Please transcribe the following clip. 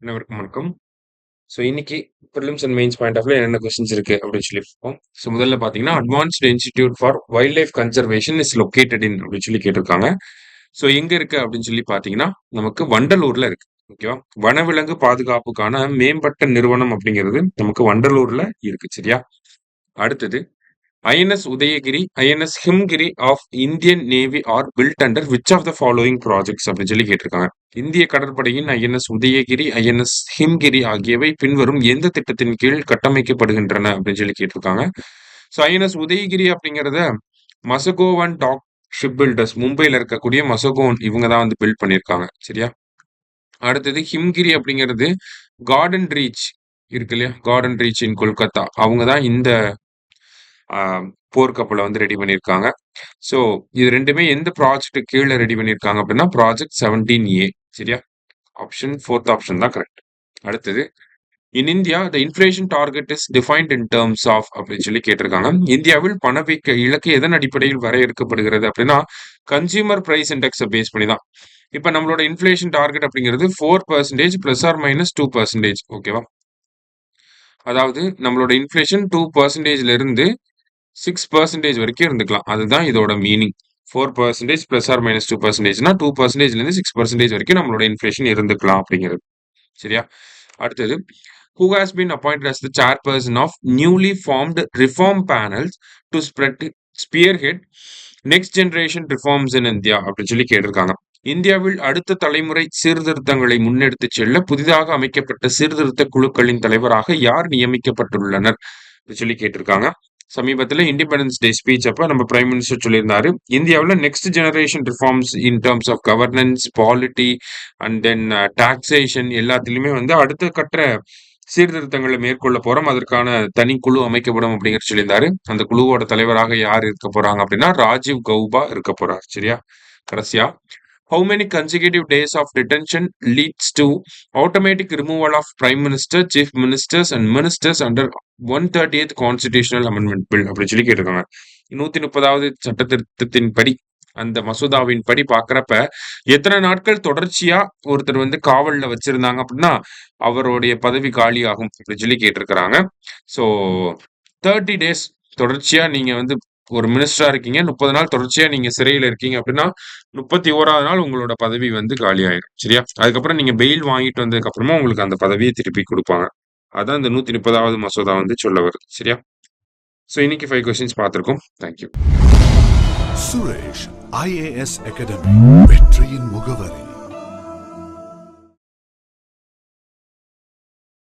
அனைவருக்கும் வணக்கம். ஸோ இன்னைக்கு prelims and mains point of view என்னென்ன கொஸ்டின்ஸ் இருக்கு அப்படின்னு சொல்லி பார்ப்போம். ஸோ முதல்ல பார்த்தீங்கன்னா advanced institute for wildlife conservation is located in அப்படின்னு சொல்லி கேட்டிருக்காங்க. ஸோ எங்க இருக்கு அப்படின்னு சொல்லி பார்த்தீங்கன்னா நமக்கு வண்டலூர்ல இருக்கு. ஓகேவா? வனவிலங்கு பாதுகாப்புக்கான மேம்பட்ட நிறுவனம் அப்படிங்கிறது நமக்கு வண்டலூர்ல இருக்கு. சரியா? அடுத்தது INS Udayagiri, INS Himgiri of Indian navy are built under which of the following projects அப்படின்னு சொல்லி கேட்டிருக்காங்க. இந்திய கடற்படையின் ஐஎன்எஸ் உதயகிரி, ஐஎன்எஸ் ஹிம்கிரி ஆகியவை பின்வரும் எந்த திட்டத்தின் கீழ் கட்டமைக்கப்படுகின்றன அப்படின்னு சொல்லி கேட்டிருக்காங்க. ஸோ ஐஎன்எஸ் உதயகிரி அப்படிங்கிறத மசகோவன் டாக் ஷிப் பில்டர்ஸ் மும்பையில் இருக்கக்கூடிய மசகோன் இவங்க தான் வந்து பில்ட் பண்ணியிருக்காங்க. சரியா? அடுத்தது ஹிம்கிரி அப்படிங்கிறது கார்டன் ரீச் இருக்கு இல்லையா? கார்டன் ரீச் இன் கொல்கத்தா அவங்க தான் இந்த போர்க்கப்பலை வந்து ரெடி பண்ணியிருக்காங்க. ஸோ இது ரெண்டுமே எந்த ப்ராஜெக்ட் கீழே ரெடி பண்ணியிருக்காங்க அப்படின்னா ப்ராஜெக்ட் 17A. சரியா? ஆப்ஷன் ஃபோர்த் ஆப்ஷன் தான் கரெக்ட். அடுத்தது in India the inflation target is defined in terms of அப்படின்னு சொல்லி கேட்டிருக்காங்க. இந்தியாவில் பணவீக்க இலக்கு எதன் அடிப்படையில் வரையறுக்கப்படுகிறது அப்படின்னா கன்சியூமர் பிரைஸ் இண்டெக்ஸை பேஸ் பண்ணி தான். இப்போ நம்மளோட இன்ஃபிளேஷன் டார்கெட் அப்படிங்கிறது 4% பிளஸ் ஆர் மைனஸ் 2%. ஓகேவா? அதாவது நம்மளோட இன்ஃபிளேஷன் 2%ல இருந்து 6% வரைக்கும் இருந்துக்கலாம். அதுதான் இதோட மீனிங். 4% பிளஸ் ஆர் மைனஸ் 2%னா 2%ல இருந்து 6% வரைக்கும் நம்மளோட இன்ஃபிளேஷன் இருந்துக்கலாம் அப்படிங்கிறது. சரியா? அடுத்தது who has been appointed as the chairperson of newly formed reform panels to spearhead next generation reforms in India அப்படின்னு சொல்லி கேட்டிருக்காங்க. இந்தியாவில் அடுத்த தலைமுறை சீர்திருத்தங்களை முன்னெடுத்து செல்ல புதிதாக அமைக்கப்பட்ட சீர்திருத்த குழுக்களின் தலைவராக யார் நியமிக்கப்பட்டுள்ளனர் சொல்லி கேட்டிருக்காங்க. சமீபத்தில் இண்டிபெண்டன்ஸ் டே ஸ்பீச் அப்ப நம்ம பிரைம் மினிஸ்டர் சொல்லியிருந்தாரு இந்தியாவில் next generation reforms in terms of governance, polity and then taxation எல்லாத்திலுமே வந்து அடுத்த கட்ட சீர்திருத்தங்களை மேற்கொள்ள போறோம். அதற்கான தனி குழு அமைக்கப்படும் அப்படிங்கிற சொல்லியிருந்தாரு. அந்த குழுவோட தலைவராக யார் இருக்க போறாங்க அப்படின்னா ராஜீவ் கௌபா இருக்க போறார். சரியா? கடைசியா how many consecutive days of detention leads to automatic removal of prime minister, chief ministers and ministers under 130th constitutional amendment bill அப்படி சொல்லி கேட்டிருக்காங்க. 130வது சட்ட திருத்தத்தின் படி அந்த மசோதாவின் படி பாக்குறப்ப எத்தனை நாட்கள் தொடர்ச்சியா ஒருத்தர் வந்து காவல்ல வச்சிருந்தாங்க அப்படின்னா அவருடைய பதவி காலி ஆகும் அப்படி சொல்லி கேட்டிருக்கிறாங்க. ஸோ 30 days தொடர்ச்சியா நீங்க வந்து ஒரு மினிஸ்டரா இருக்கீங்க, 30 நாள் தொடர்ச்சியா நீங்க சிறையில இருக்கீங்க அப்படின்னா 31வது நாள் உங்களோட பதவி வந்து காலி ஆயிடும். சரியா? அதுக்கப்புறம் நீங்க பெயில் வாங்கிட்டு வந்ததுக்கு அப்புறமா உங்களுக்கு அந்த பதவியை திருப்பி கொடுப்பாங்க. அதான் இந்த 130வது மசோதா வந்து சொல்ல வருது. சரியா? ஸோ இன்னைக்கு 5 கொஸ்டின்ஸ் பார்த்திருக்கோம். தேங்க்யூ. சுரேஷ் IAS அகாடமி வெற்றியின் முக